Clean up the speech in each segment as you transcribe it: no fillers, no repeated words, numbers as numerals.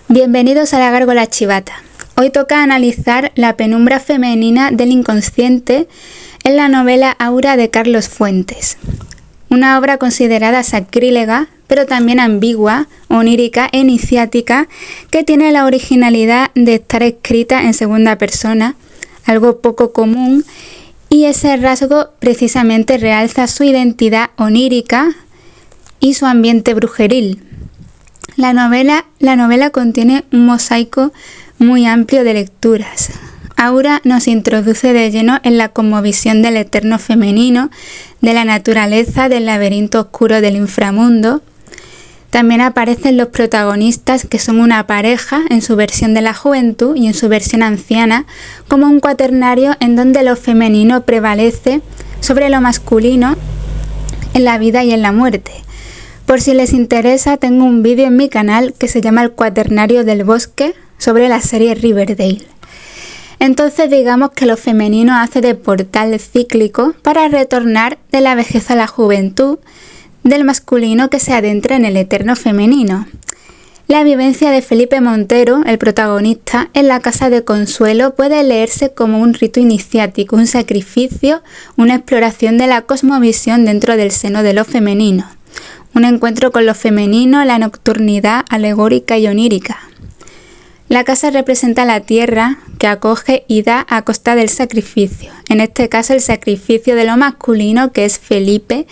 Bienvenidos a la Gárgola Chivata. Hoy toca analizar la penumbra femenina del inconsciente en la novela Aura de Carlos Fuentes. Una obra considerada sacrílega, pero también ambigua, onírica e iniciática, que tiene la originalidad de estar escrita en segunda persona, algo poco común, y ese rasgo precisamente realza su identidad onírica y su ambiente brujeril. La novela contiene un mosaico muy amplio de lecturas. Aura nos introduce de lleno en la cosmovisión del eterno femenino, de la naturaleza, del laberinto oscuro del inframundo. También aparecen los protagonistas, que son una pareja en su versión de la juventud y en su versión anciana, como un cuaternario en donde lo femenino prevalece sobre lo masculino en la vida y en la muerte. Por si les interesa, tengo un vídeo en mi canal que se llama El Cuaternario del Bosque, sobre la serie Riverdale. Entonces digamos que lo femenino hace de portal cíclico para retornar de la vejez a la juventud, del masculino que se adentra en el eterno femenino. La vivencia de Felipe Montero, el protagonista, en la casa de Consuelo puede leerse como un rito iniciático, un sacrificio, una exploración de la cosmovisión dentro del seno de lo femenino. Un encuentro con lo femenino, la nocturnidad alegórica y onírica. La casa representa la tierra que acoge y da a costa del sacrificio, en este caso el sacrificio de lo masculino, que es Felipe,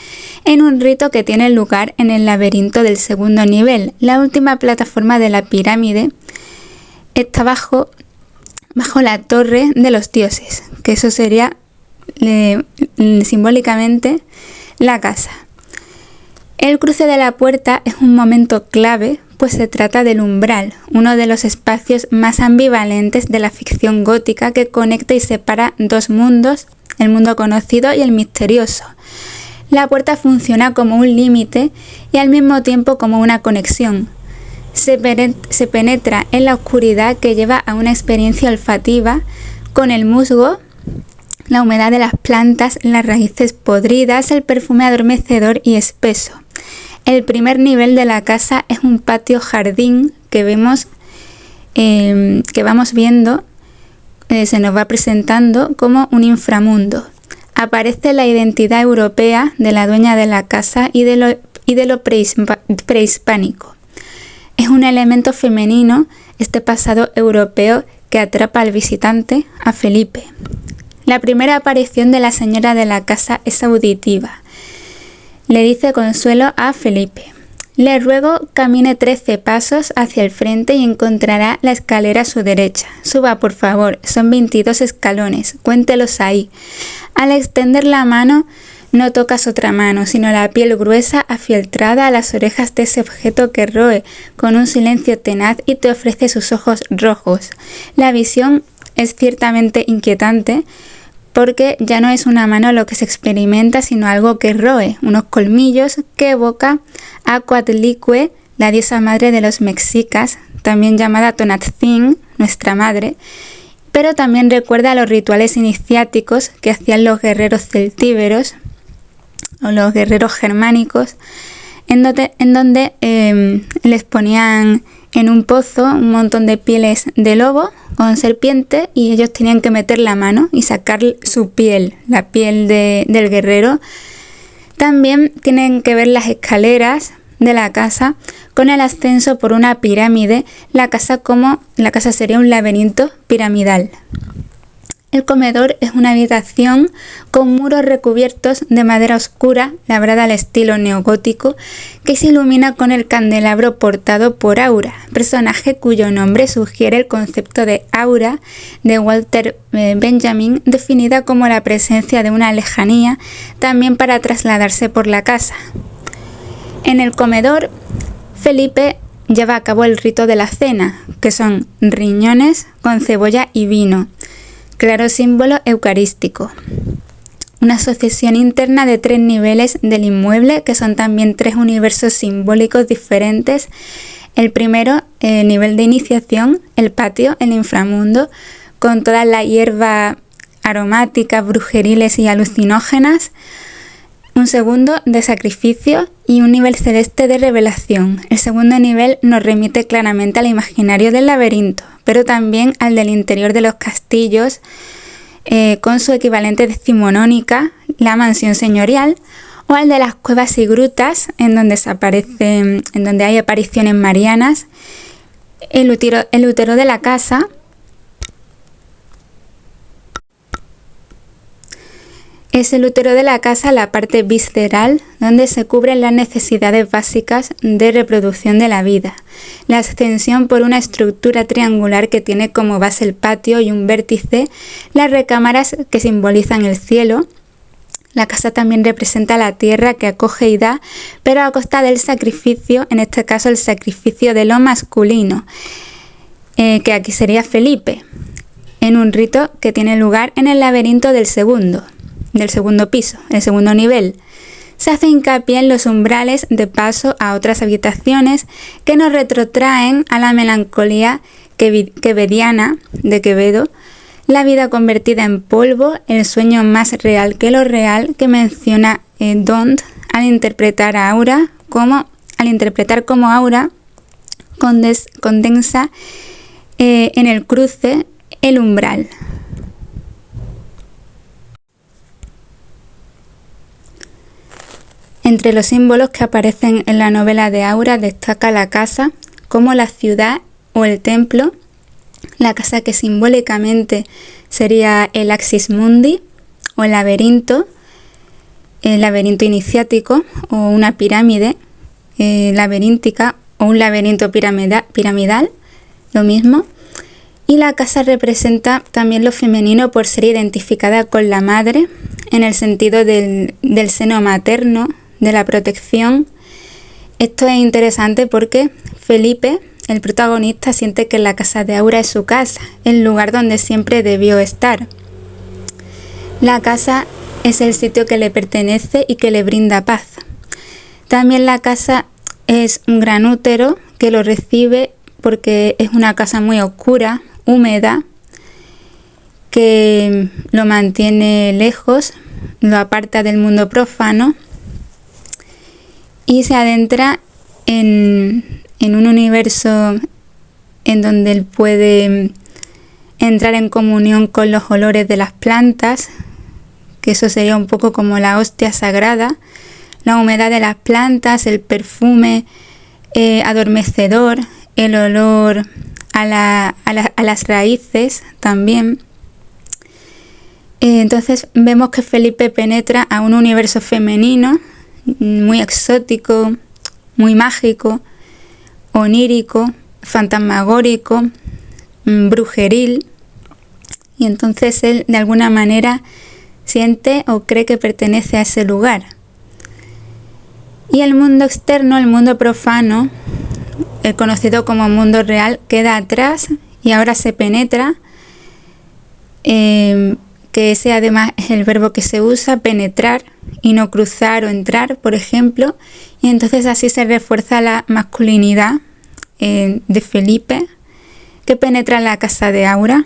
en un rito que tiene lugar en el laberinto del segundo nivel. La última plataforma de la pirámide está bajo la torre de los dioses, que eso sería simbólicamente la casa. El cruce de la puerta es un momento clave, pues se trata del umbral, uno de los espacios más ambivalentes de la ficción gótica que conecta y separa dos mundos, el mundo conocido y el misterioso. La puerta funciona como un límite y al mismo tiempo como una conexión. Se penetra en la oscuridad que lleva a una experiencia olfativa con el musgo, la humedad de las plantas, las raíces podridas, el perfume adormecedor y espeso. El primer nivel de la casa es un patio jardín que vamos viendo, se nos va presentando como un inframundo. Aparece la identidad europea de la dueña de la casa y de lo prehispánico. Es un elemento femenino, este pasado europeo que atrapa al visitante, a Felipe. La primera aparición de la señora de la casa es auditiva. Le dice Consuelo a Felipe: le ruego camine 13 pasos hacia el frente y encontrará la escalera a su derecha. Suba, por favor, son 22 escalones, cuéntelos ahí. Al extender la mano, no tocas otra mano, sino la piel gruesa afieltrada a las orejas de ese objeto que roe con un silencio tenaz y te ofrece sus ojos rojos. La visión es ciertamente inquietante, porque ya no es una mano lo que se experimenta, sino algo que roe, unos colmillos que evoca a Coatlicue, la diosa madre de los mexicas, también llamada Tonantzin, nuestra madre, pero también recuerda a los rituales iniciáticos que hacían los guerreros celtíberos o los guerreros germánicos, en donde les ponían en un pozo un montón de pieles de lobo con serpiente y ellos tenían que meter la mano y sacar su piel, la piel del guerrero. También tienen que ver las escaleras de la casa con el ascenso por una pirámide. La casa sería un laberinto piramidal. El comedor es una habitación con muros recubiertos de madera oscura, labrada al estilo neogótico, que se ilumina con el candelabro portado por Aura, personaje cuyo nombre sugiere el concepto de aura de Walter Benjamin, definida como la presencia de una lejanía, también para trasladarse por la casa. En el comedor, Felipe lleva a cabo el rito de la cena, que son riñones con cebolla y vino, claro símbolo eucarístico. Una asociación interna de 3 niveles del inmueble, que son también 3 universos simbólicos diferentes. El primero, nivel de iniciación, el patio, el inframundo, con toda la hierba aromáticas, brujeriles y alucinógenas. un segundo de sacrificio y un nivel celeste de revelación. El segundo nivel nos remite claramente al imaginario del laberinto, pero también al del interior de los castillos, con su equivalente decimonónica, la mansión señorial, o al de las cuevas y grutas, en donde hay apariciones marianas, el útero de la casa. Es el útero de la casa la parte visceral donde se cubren las necesidades básicas de reproducción de la vida. La extensión por una estructura triangular que tiene como base el patio y un vértice las recámaras que simbolizan el cielo. La casa también representa la tierra que acoge y da, pero a costa del sacrificio, en este caso el sacrificio de lo masculino, que aquí sería Felipe, en un rito que tiene lugar en el laberinto del segundo piso, el segundo nivel. Se hace hincapié en los umbrales de paso a otras habitaciones que nos retrotraen a la melancolía quevediana de Quevedo, la vida convertida en polvo, el sueño más real que lo real, que menciona Dont al interpretar como Aura condensa en el cruce el umbral. Entre los símbolos que aparecen en la novela de Aura destaca la casa como la ciudad o el templo, la casa que simbólicamente sería el Axis Mundi o el laberinto iniciático o una pirámide laberíntica o un laberinto piramidal, lo mismo. Y la casa representa también lo femenino por ser identificada con la madre en el sentido del seno materno, de la protección. Esto es interesante porque Felipe, el protagonista, siente que la casa de Aura es su casa, el lugar donde siempre debió estar. La casa es el sitio que le pertenece y que le brinda paz. También la casa es un gran útero que lo recibe porque es una casa muy oscura, húmeda, que lo mantiene lejos, lo aparta del mundo profano y se adentra en un universo en donde él puede entrar en comunión con los olores de las plantas, que eso sería un poco como la hostia sagrada, la humedad de las plantas, el perfume adormecedor, el olor a las raíces también. Entonces vemos que Felipe penetra a un universo femenino muy exótico, muy mágico, onírico, fantasmagórico, brujeril, y entonces él de alguna manera siente o cree que pertenece a ese lugar. Y el mundo externo, el mundo profano, el conocido como mundo real, queda atrás y ahora se penetra, que ese además es el verbo que se usa, penetrar, y no cruzar o entrar, por ejemplo, y entonces así se refuerza la masculinidad de Felipe, que penetra la casa de Aura.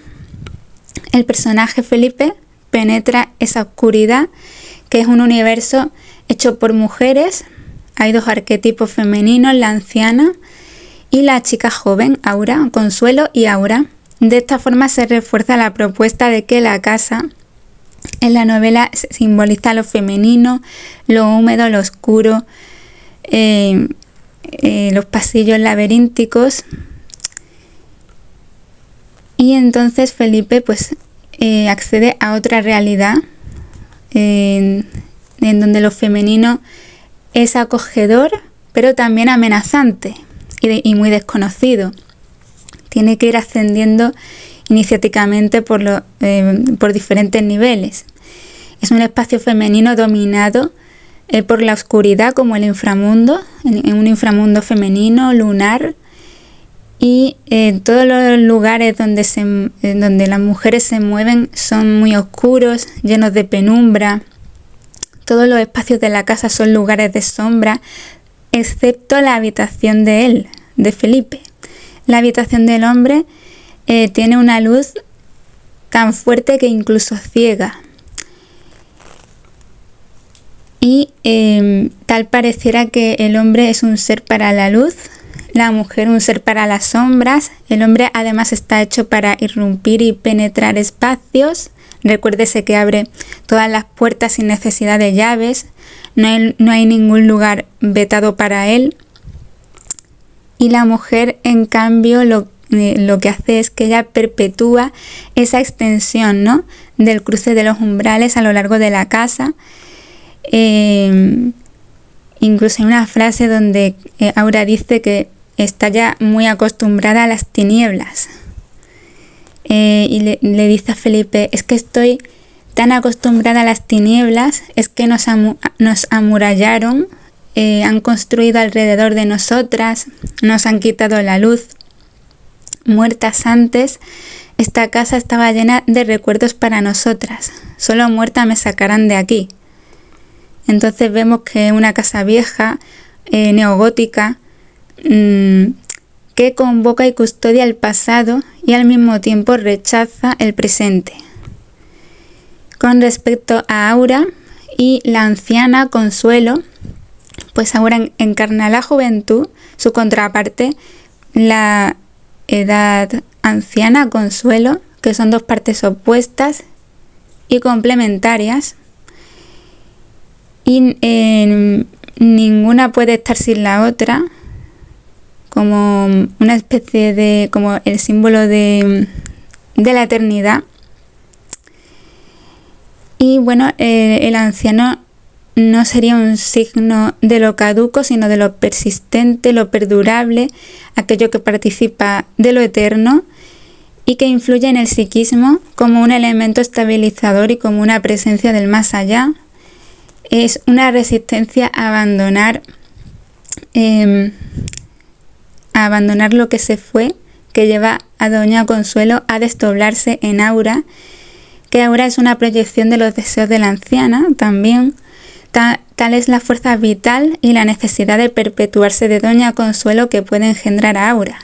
El personaje Felipe penetra esa oscuridad, que es un universo hecho por mujeres. Hay dos arquetipos femeninos, la anciana y la chica joven, Aura, Consuelo y Aura. De esta forma se refuerza la propuesta de que la casa en la novela simboliza lo femenino, lo húmedo, lo oscuro, los pasillos laberínticos. Y entonces Felipe pues accede a otra realidad en donde lo femenino es acogedor, pero también amenazante y muy desconocido. Tiene que ir ascendiendo iniciáticamente por diferentes niveles. Es un espacio femenino dominado por la oscuridad, como el inframundo, en un inframundo femenino, lunar, y todos los lugares donde las mujeres se mueven son muy oscuros, llenos de penumbra. Todos los espacios de la casa son lugares de sombra, excepto la habitación de él, de Felipe. La habitación del hombre tiene una luz tan fuerte que incluso ciega. Y tal pareciera que el hombre es un ser para la luz, la mujer un ser para las sombras. El hombre además está hecho para irrumpir y penetrar espacios. Recuérdese que abre todas las puertas sin necesidad de llaves. No hay ningún lugar vetado para él. Y la mujer, en cambio, lo que hace es que ella perpetúa esa extensión, ¿no?, del cruce de los umbrales a lo largo de la casa. Incluso hay una frase donde Aura dice que está ya muy acostumbrada a las tinieblas. Y le dice a Felipe, es que estoy tan acostumbrada a las tinieblas, es que nos amurallaron, han construido alrededor de nosotras, nos han quitado la luz. Muertas antes, esta casa estaba llena de recuerdos para nosotras, solo muerta me sacarán de aquí. Entonces vemos que es una casa vieja, neogótica, que convoca y custodia el pasado y al mismo tiempo rechaza el presente. Con respecto a Aura y la anciana Consuelo, pues Aura encarna la juventud, su contraparte, la edad anciana Consuelo, que son dos partes opuestas y complementarias, y ninguna puede estar sin la otra, como una especie de, como el símbolo de la eternidad. Y bueno, el anciano no sería un signo de lo caduco, sino de lo persistente, lo perdurable, aquello que participa de lo eterno y que influye en el psiquismo como un elemento estabilizador y como una presencia del más allá. Es una resistencia a abandonar lo que se fue, que lleva a Doña Consuelo a desdoblarse en Aura, que Aura es una proyección de los deseos de la anciana también. Tal es la fuerza vital y la necesidad de perpetuarse de Doña Consuelo que puede engendrar a Aura.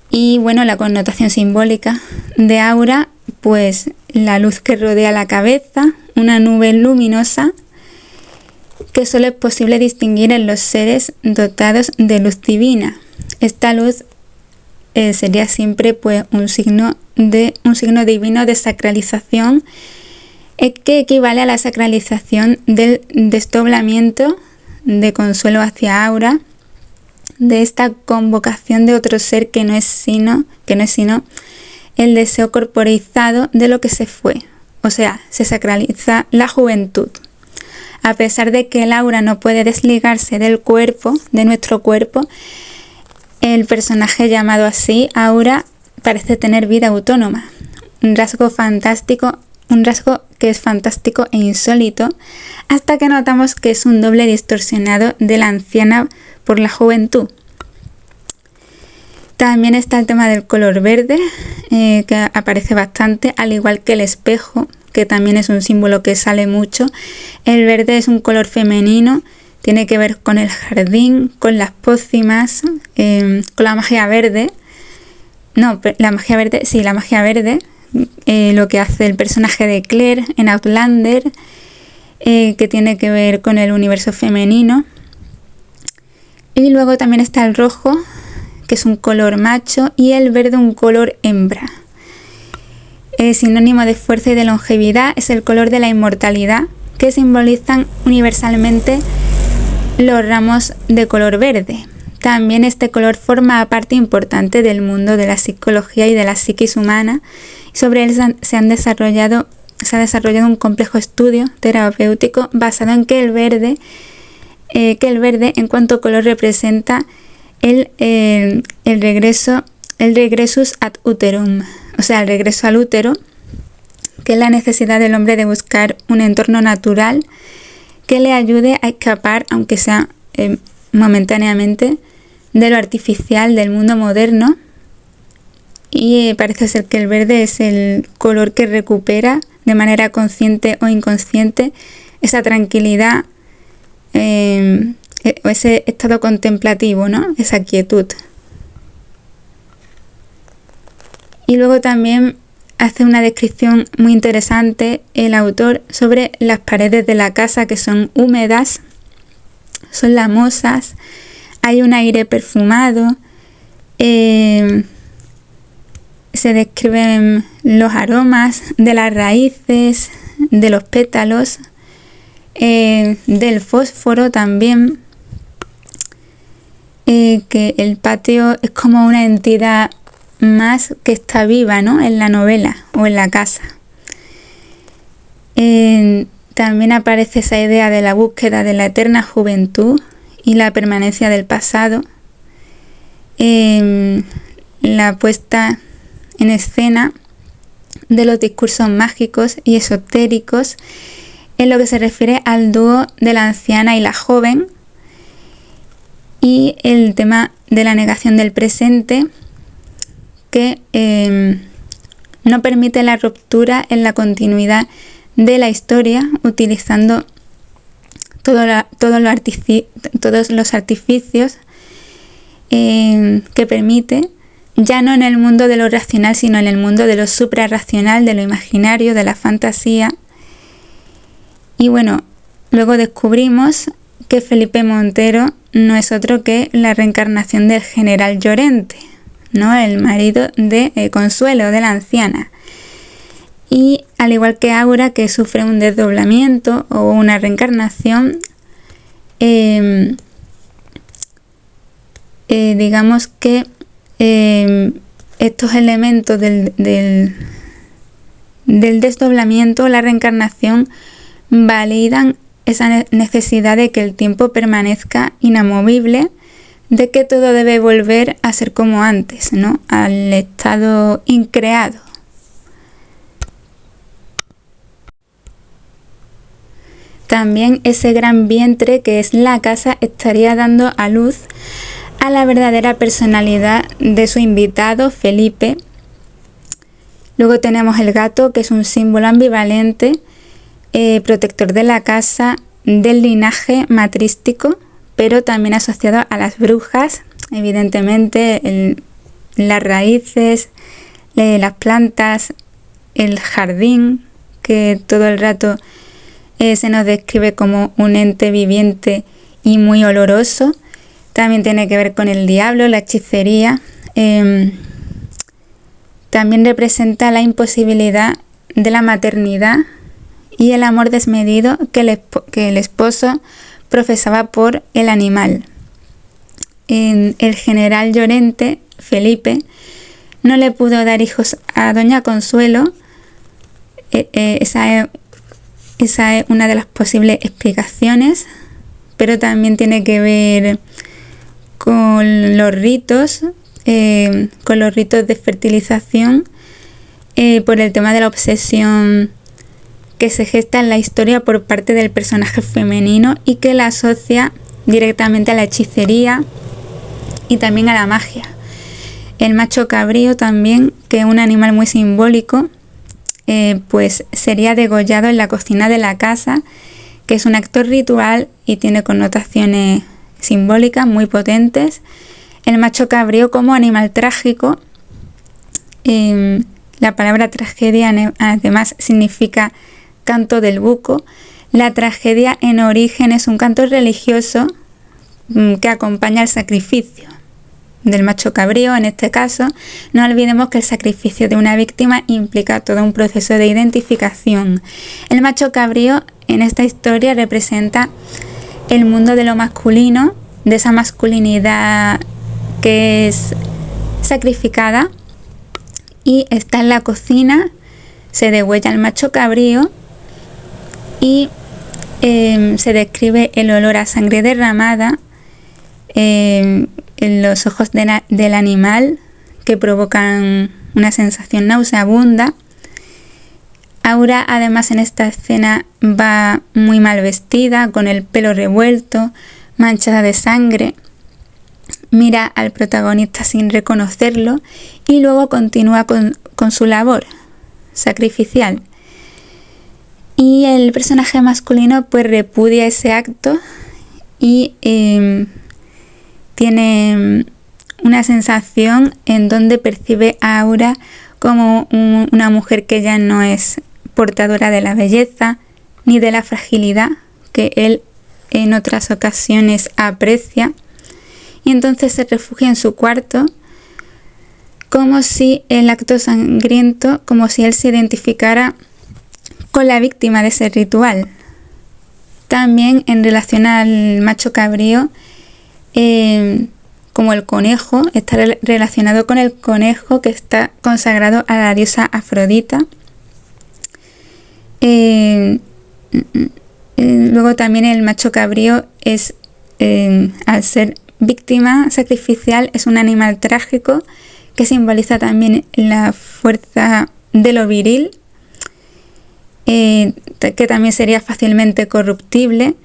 Y bueno, la connotación simbólica de Aura, pues la luz que rodea la cabeza, una nube luminosa que solo es posible distinguir en los seres dotados de luz divina. Esta luz sería siempre pues un signo divino de sacralización, que equivale a la sacralización del desdoblamiento de Consuelo hacia Aura, de esta convocación de otro ser que no es sino el deseo corporizado de lo que se fue. O sea, se sacraliza la juventud. A pesar de que el aura no puede desligarse del cuerpo, de nuestro cuerpo, el personaje llamado así, Aura, parece tener vida autónoma. Un rasgo que es fantástico e insólito, hasta que notamos que es un doble distorsionado de la anciana por la juventud. También está el tema del color verde, que aparece bastante, al igual que el espejo, que también es un símbolo que sale mucho. El verde es un color femenino, tiene que ver con el jardín, con las pócimas, con la magia verde. La magia verde, lo que hace el personaje de Claire en Outlander, que tiene que ver con el universo femenino. Y luego también está el rojo, que es un color macho, y el verde un color hembra. Sinónimo de fuerza y de longevidad, es el color de la inmortalidad, que simbolizan universalmente los ramos de color verde. También este color forma parte importante del mundo de la psicología y de la psiquis humana. Sobre él se ha desarrollado un complejo estudio terapéutico basado en que el verde en cuanto color representa el regressus ad uterum, o sea, el regreso al útero, que es la necesidad del hombre de buscar un entorno natural que le ayude a escapar, aunque sea momentáneamente, de lo artificial del mundo moderno. Y parece ser que el verde es el color que recupera de manera consciente o inconsciente esa tranquilidad, o ese estado contemplativo, ¿no? Esa quietud. Y luego también hace una descripción muy interesante el autor sobre las paredes de la casa, que son húmedas, son lamosas, hay un aire perfumado, se describen los aromas de las raíces, de los pétalos, del fósforo también, que el patio es como una entidad más que está viva, ¿no?, en la novela o en la casa. También aparece esa idea de la búsqueda de la eterna juventud y la permanencia del pasado. La puesta en escena de los discursos mágicos y esotéricos en lo que se refiere al dúo de la anciana y la joven, y el tema de la negación del presente, que no permite la ruptura en la continuidad de la historia, utilizando todos los artificios que permite, ya no en el mundo de lo racional, sino en el mundo de lo suprarracional, de lo imaginario, de la fantasía. Y bueno, luego descubrimos que Felipe Montero no es otro que la reencarnación del general Llorente, ¿no?, el marido de Consuelo, de la anciana. Y al igual que Aura, que sufre un desdoblamiento o una reencarnación, digamos que estos elementos del desdoblamiento, la reencarnación, validan esa necesidad de que el tiempo permanezca inamovible, de que todo debe volver a ser como antes, ¿no?, al estado increado. También ese gran vientre que es la casa estaría dando a luz a la verdadera personalidad de su invitado, Felipe. Luego tenemos el gato, que es un símbolo ambivalente, protector de la casa, del linaje matrístico, pero también asociado a las brujas, evidentemente las raíces, las plantas, el jardín, que todo el rato se nos describe como un ente viviente y muy oloroso. También tiene que ver con el diablo, la hechicería. También representa la imposibilidad de la maternidad y el amor desmedido que el esposo profesaba por el animal. El general Llorente, Felipe, no le pudo dar hijos a doña Consuelo. Esa es una de las posibles explicaciones, pero también tiene que ver con los ritos de fertilización, por el tema de la obsesión que se gesta en la historia por parte del personaje femenino y que la asocia directamente a la hechicería y también a la magia. El macho cabrío también, que es un animal muy simbólico, pues sería degollado en la cocina de la casa, que es un acto ritual y tiene connotaciones simbólicas muy potentes. El macho cabrío como animal trágico. La palabra tragedia además significa canto del buco. La tragedia en origen es un canto religioso que acompaña al sacrificio del macho cabrío. En este caso, no olvidemos que el sacrificio de una víctima implica todo un proceso de identificación. El macho cabrío en esta historia representa el mundo de lo masculino, de esa masculinidad que es sacrificada, y está en la cocina, se degüella el macho cabrío y se describe el olor a sangre derramada en los ojos del animal, que provocan una sensación nauseabunda. Aura, además, en esta escena va muy mal vestida, con el pelo revuelto, manchada de sangre. Mira al protagonista sin reconocerlo y luego continúa con su labor sacrificial. Y el personaje masculino pues repudia ese acto y tiene una sensación en donde percibe a Aura como una mujer que ya no es portadora de la belleza ni de la fragilidad que él en otras ocasiones aprecia, y entonces se refugia en su cuarto como si el acto sangriento, como si él se identificara con la víctima de ese ritual. También en relación al macho cabrío, como el conejo, está relacionado con el conejo que está consagrado a la diosa Afrodita. Luego también el macho cabrío es, al ser víctima sacrificial, es un animal trágico que simboliza también la fuerza de lo viril, que también sería fácilmente corruptible,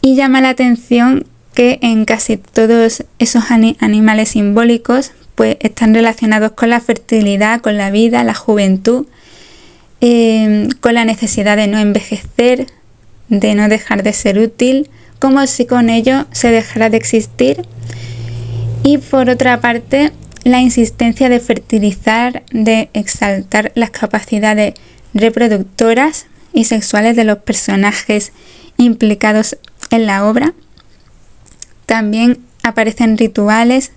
y llama la atención que en casi todos esos animales simbólicos pues están relacionados con la fertilidad, con la vida, la juventud, con la necesidad de no envejecer, de no dejar de ser útil, como si con ello se dejara de existir. Y por otra parte, la insistencia de fertilizar, de exaltar las capacidades reproductoras y sexuales de los personajes implicados en la obra. También aparecen rituales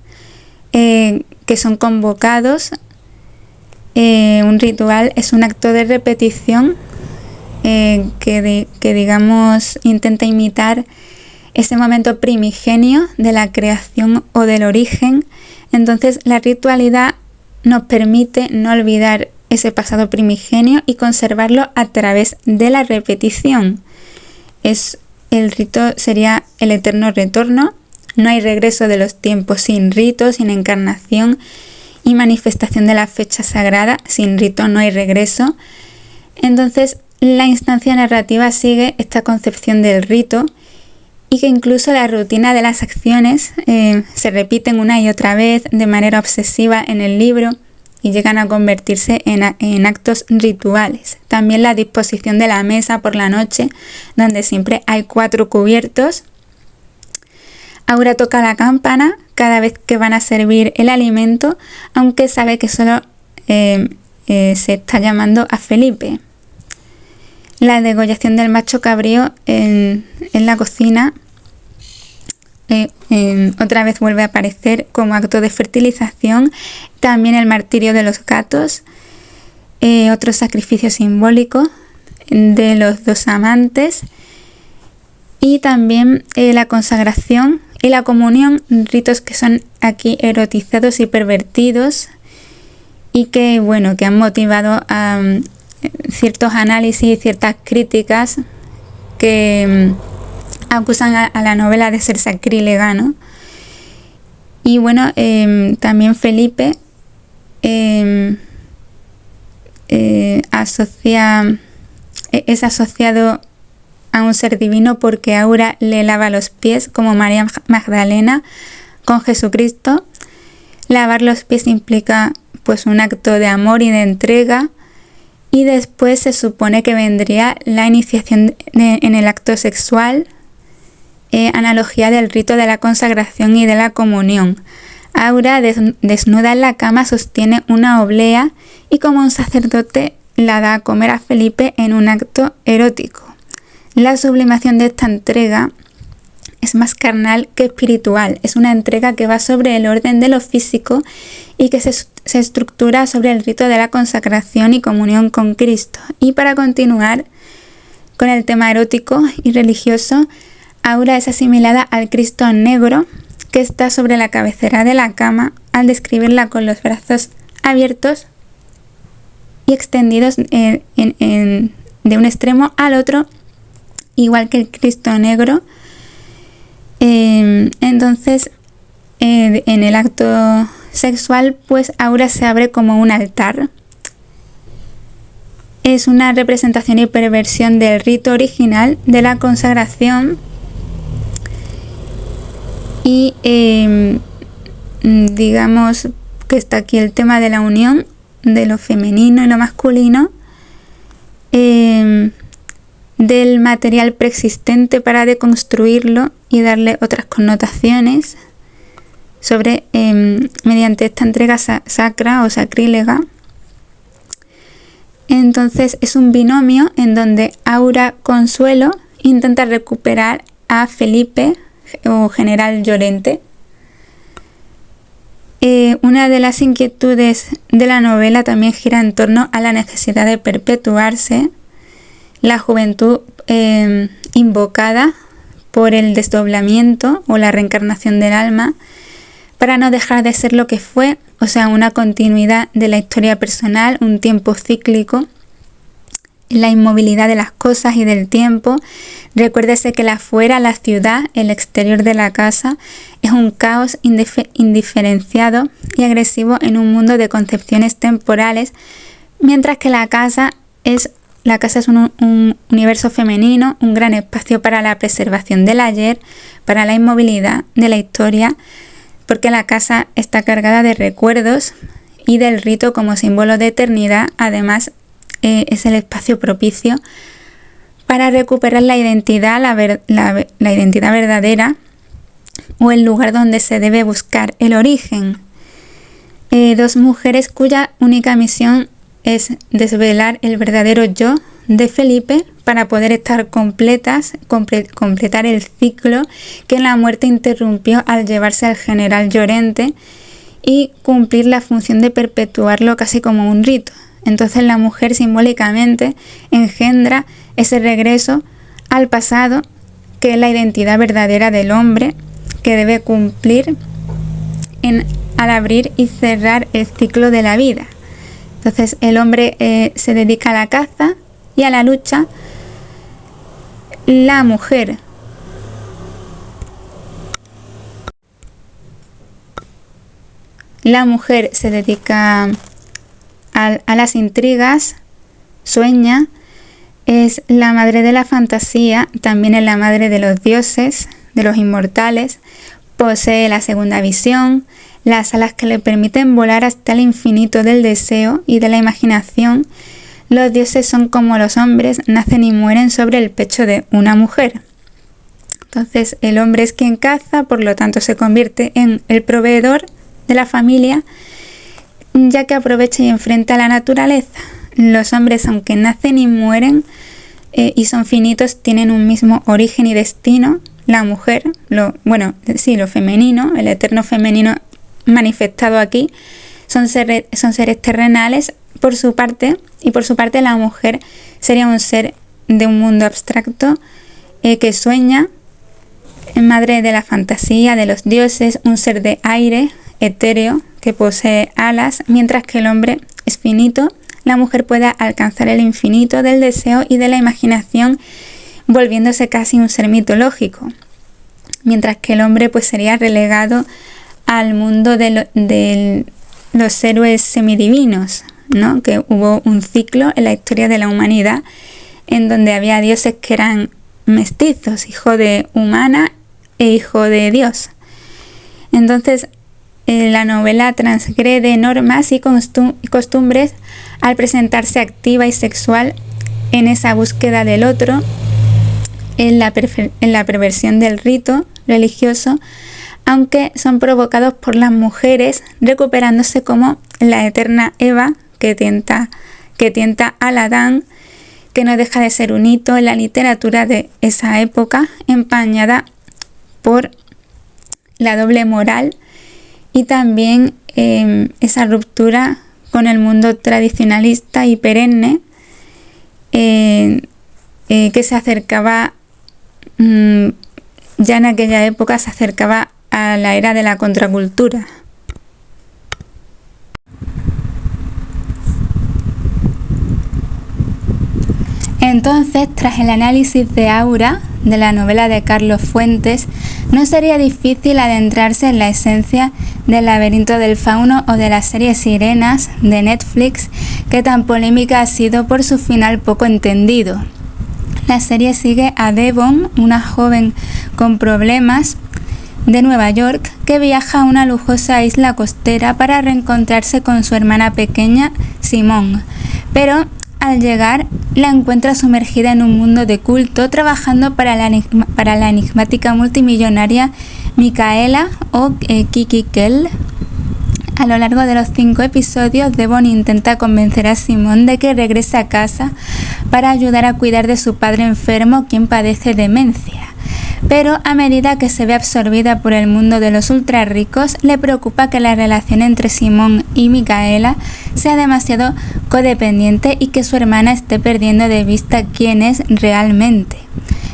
que son convocados. Un ritual es un acto de repetición que digamos intenta imitar ese momento primigenio de la creación o del origen. Entonces la ritualidad nos permite no olvidar ese pasado primigenio y conservarlo a través de la repetición. El rito sería el eterno retorno. No hay regreso de los tiempos sin rito, sin encarnación y manifestación de la fecha sagrada. Sin rito no hay regreso. Entonces la instancia narrativa sigue esta concepción del rito, y que incluso la rutina de las acciones se repiten una y otra vez de manera obsesiva en el libro y llegan a convertirse en actos rituales. También la disposición de la mesa por la noche, donde siempre hay 4 cubiertos. Aura toca la campana cada vez que van a servir el alimento, aunque sabe que solo se está llamando a Felipe. La degollación del macho cabrío en la cocina otra vez vuelve a aparecer como acto de fertilización. También el martirio de los gatos, otro sacrificio simbólico de los 2 amantes, y también la consagración y la comunión, ritos que son aquí erotizados y pervertidos, y que han motivado a ciertos análisis y ciertas críticas que acusan a la novela de ser sacrílega, ¿no? Y también Felipe es asociado a un ser divino porque Aura le lava los pies, como María Magdalena con Jesucristo. Lavar los pies implica pues un acto de amor y de entrega, y después se supone que vendría la iniciación en el acto sexual, analogía del rito de la consagración y de la comunión. Aura, desnuda en la cama, sostiene una oblea y como un sacerdote la da a comer a Felipe en un acto erótico. La sublimación de esta entrega es más carnal que espiritual. Es una entrega que va sobre el orden de lo físico y que se estructura sobre el rito de la consagración y comunión con Cristo. Y para continuar con el tema erótico y religioso, Aura es asimilada al Cristo negro que está sobre la cabecera de la cama al describirla con los brazos abiertos y extendidos de un extremo al otro, igual que el Cristo negro. Entonces, en el acto sexual, pues Aura se abre como un altar. Es una representación y perversión del rito original de la consagración. Y digamos que está aquí el tema de la unión de lo femenino y lo masculino, del material preexistente para deconstruirlo y darle otras connotaciones mediante esta entrega sacra o sacrílega. Entonces es un binomio en donde Aura Consuelo intenta recuperar a Felipe o General Llorente. Una de las inquietudes de la novela también gira en torno a la necesidad de perpetuarse, la juventud invocada por el desdoblamiento o la reencarnación del alma, para no dejar de ser lo que fue, o sea, una continuidad de la historia personal, un tiempo cíclico, la inmovilidad de las cosas y del tiempo. Recuérdese que la afuera, la ciudad, el exterior de la casa, es un caos indiferenciado y agresivo en un mundo de concepciones temporales, mientras que la casa es un universo femenino, un gran espacio para la preservación del ayer, para la inmovilidad de la historia, porque la casa está cargada de recuerdos y del rito como símbolo de eternidad. Además, es el espacio propicio para recuperar la identidad, la identidad verdadera, o el lugar donde se debe buscar el origen. Dos mujeres cuya única misión es desvelar el verdadero yo de Felipe para poder estar completar el ciclo que la muerte interrumpió al llevarse al general Llorente y cumplir la función de perpetuarlo casi como un rito. Entonces la mujer simbólicamente engendra ese regreso al pasado, que es la identidad verdadera del hombre que debe cumplir al abrir y cerrar el ciclo de la vida. Entonces el hombre se dedica a la caza y a la lucha. La mujer se dedica a las intrigas, sueña, es la madre de la fantasía, también es la madre de los dioses, de los inmortales, posee la segunda visión, las alas que le permiten volar hasta el infinito del deseo y de la imaginación. Los dioses son como los hombres, nacen y mueren sobre el pecho de una mujer. Entonces el hombre es quien caza, por lo tanto se convierte en el proveedor de la familia, ya que aprovecha y enfrenta a la naturaleza. Los hombres, aunque nacen y mueren y son finitos, tienen un mismo origen y destino. La mujer, lo femenino, el eterno femenino manifestado aquí, son seres terrenales por su parte, y por su parte la mujer sería un ser de un mundo abstracto que sueña, madre de la fantasía, de los dioses, un ser de aire, etéreo, que posee alas, mientras que el hombre es finito. La mujer puede alcanzar el infinito del deseo y de la imaginación, volviéndose casi un ser mitológico, mientras que el hombre pues sería relegado al mundo de los héroes semidivinos, ¿no? Que hubo un ciclo en la historia de la humanidad en donde había dioses que eran mestizos, hijo de humana e hijo de Dios. Entonces la novela transgrede normas y costumbres al presentarse activa y sexual en esa búsqueda del otro, en la perversión del rito religioso, aunque son provocados por las mujeres recuperándose como la eterna Eva que tienta al Adán, que no deja de ser un hito en la literatura de esa época, empañada por la doble moral y también esa ruptura con el mundo tradicionalista y perenne que se acercaba, ya en aquella época se acercaba a la era de la contracultura. Entonces, tras el análisis de Aura, de la novela de Carlos Fuentes, no sería difícil adentrarse en la esencia del Laberinto del Fauno o de la serie Sirenas de Netflix, que tan polémica ha sido por su final poco entendido. La serie sigue a Devon, una joven con problemas de Nueva York, que viaja a una lujosa isla costera para reencontrarse con su hermana pequeña, Simone, pero al llegar la encuentra sumergida en un mundo de culto, trabajando para la enigmática multimillonaria Micaela o Kiki Kell. A lo largo de los 5 episodios, Devon intenta convencer a Simone de que regrese a casa para ayudar a cuidar de su padre enfermo, quien padece demencia. Pero a medida que se ve absorbida por el mundo de los ultra ricos, le preocupa que la relación entre Simone y Micaela sea demasiado codependiente y que su hermana esté perdiendo de vista quién es realmente.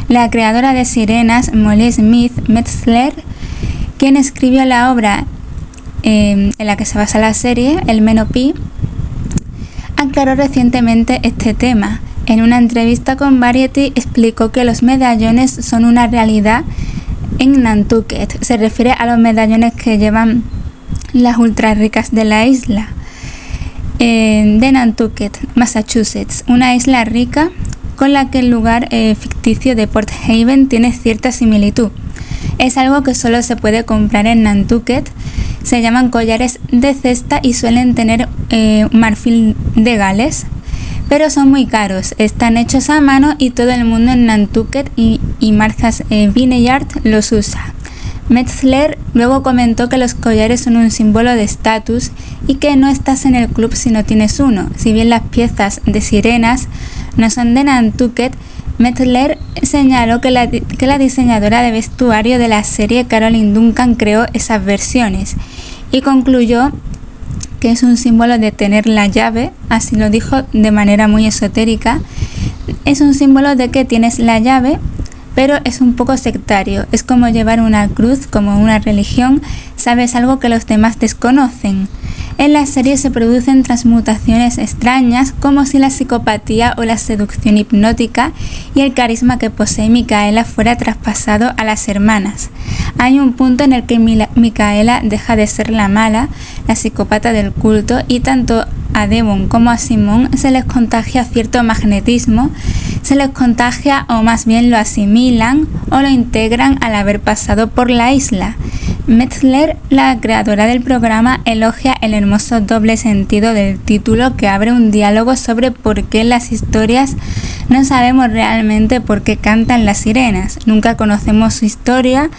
La creadora de Sirenas, Molly Smith Metzler, quien escribió la obra en la que se basa la serie, El Menopí, aclaró recientemente este tema. En una entrevista con Variety explicó que los medallones son una realidad en Nantucket. Se refiere a los medallones que llevan las ultra ricas de la isla de Nantucket, Massachusetts, una isla rica con la que el lugar ficticio de Port Haven tiene cierta similitud. Es algo que solo se puede comprar en Nantucket. Se llaman collares de cesta y suelen tener marfil de Gales, pero son muy caros. Están hechos a mano y todo el mundo en Nantucket y Martha's Vineyard los usa. Metzler luego comentó que los collares son un símbolo de estatus y que no estás en el club si no tienes uno. Si bien las piezas de Sirenas no son de Nantucket, Metzler señaló que la diseñadora de vestuario de la serie, Caroline Duncan, creó esas versiones y concluyó que es un símbolo de tener la llave, así lo dijo de manera muy esotérica. Es un símbolo de que tienes la llave, pero es un poco sectario. Es como llevar una cruz, como una religión, sabes algo que los demás desconocen. En la serie se producen transmutaciones extrañas, como si la psicopatía o la seducción hipnótica y el carisma que posee Micaela fuera traspasado a las hermanas. Hay un punto en el que Micaela deja de ser la mala, la psicópata del culto, y tanto a Devon como a Simone se les contagia cierto magnetismo, se les contagia o más bien lo asimilan o lo integran al haber pasado por la isla. Metzler, la creadora del programa, elogia el hermoso doble sentido del título, que abre un diálogo sobre por qué en las historias no sabemos realmente por qué cantan las sirenas, nunca conocemos su historia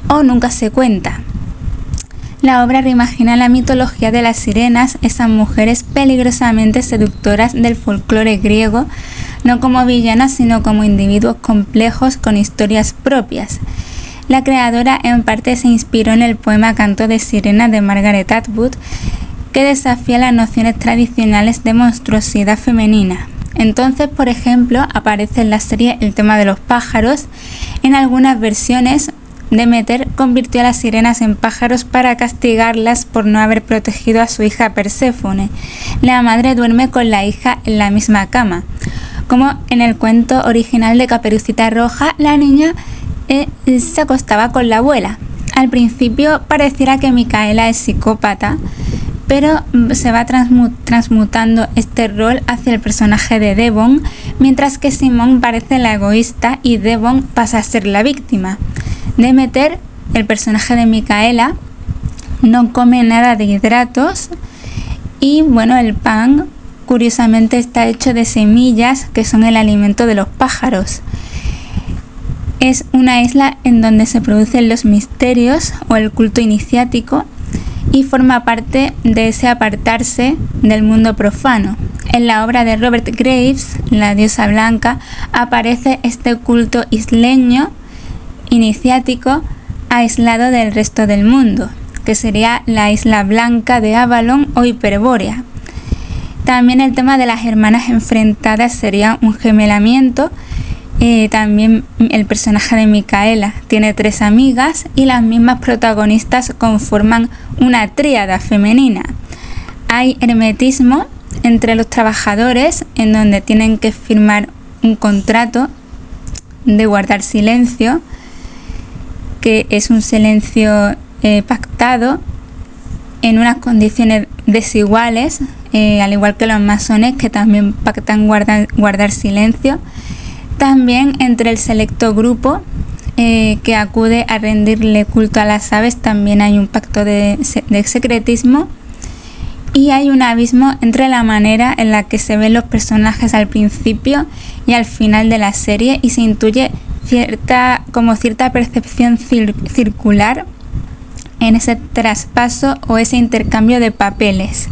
o nunca se cuenta. La obra reimagina la mitología de las sirenas, esas mujeres peligrosamente seductoras del folclore griego, no como villanas sino como individuos complejos con historias propias. La creadora en parte se inspiró en el poema Canto de Sirena de Margaret Atwood, que desafía las nociones tradicionales de monstruosidad femenina. Entonces, por ejemplo, aparece en la serie el tema de los pájaros. En algunas versiones, Demeter convirtió a las sirenas en pájaros para castigarlas por no haber protegido a su hija Perséfone. La madre duerme con la hija en la misma cama. Como en el cuento original de Caperucita Roja, la niña se acostaba con la abuela. Al principio pareciera que Micaela es psicópata, pero se va transmutando este rol hacia el personaje de Devon, mientras que Simone parece la egoísta y Devon pasa a ser la víctima. Demeter, el personaje de Micaela, no come nada de hidratos y bueno, el pan curiosamente está hecho de semillas que son el alimento de los pájaros. Es una isla en donde se producen los misterios o el culto iniciático y forma parte de ese apartarse del mundo profano. En la obra de Robert Graves, La diosa blanca, aparece este culto isleño iniciático aislado del resto del mundo, que sería la isla blanca de Avalon o Hiperbórea. También el tema de las hermanas enfrentadas sería un gemelamiento. También el personaje de Micaela tiene 3 amigas y las mismas protagonistas conforman una tríada femenina. Hay hermetismo entre los trabajadores, en donde tienen que firmar un contrato de guardar silencio, que es un silencio pactado en unas condiciones desiguales, al igual que los masones, que también pactan guardar silencio. También entre el selecto grupo que acude a rendirle culto a las aves, también hay un pacto de secretismo, y hay un abismo entre la manera en la que se ven los personajes al principio y al final de la serie, y se intuye cierta percepción circular en ese traspaso o ese intercambio de papeles.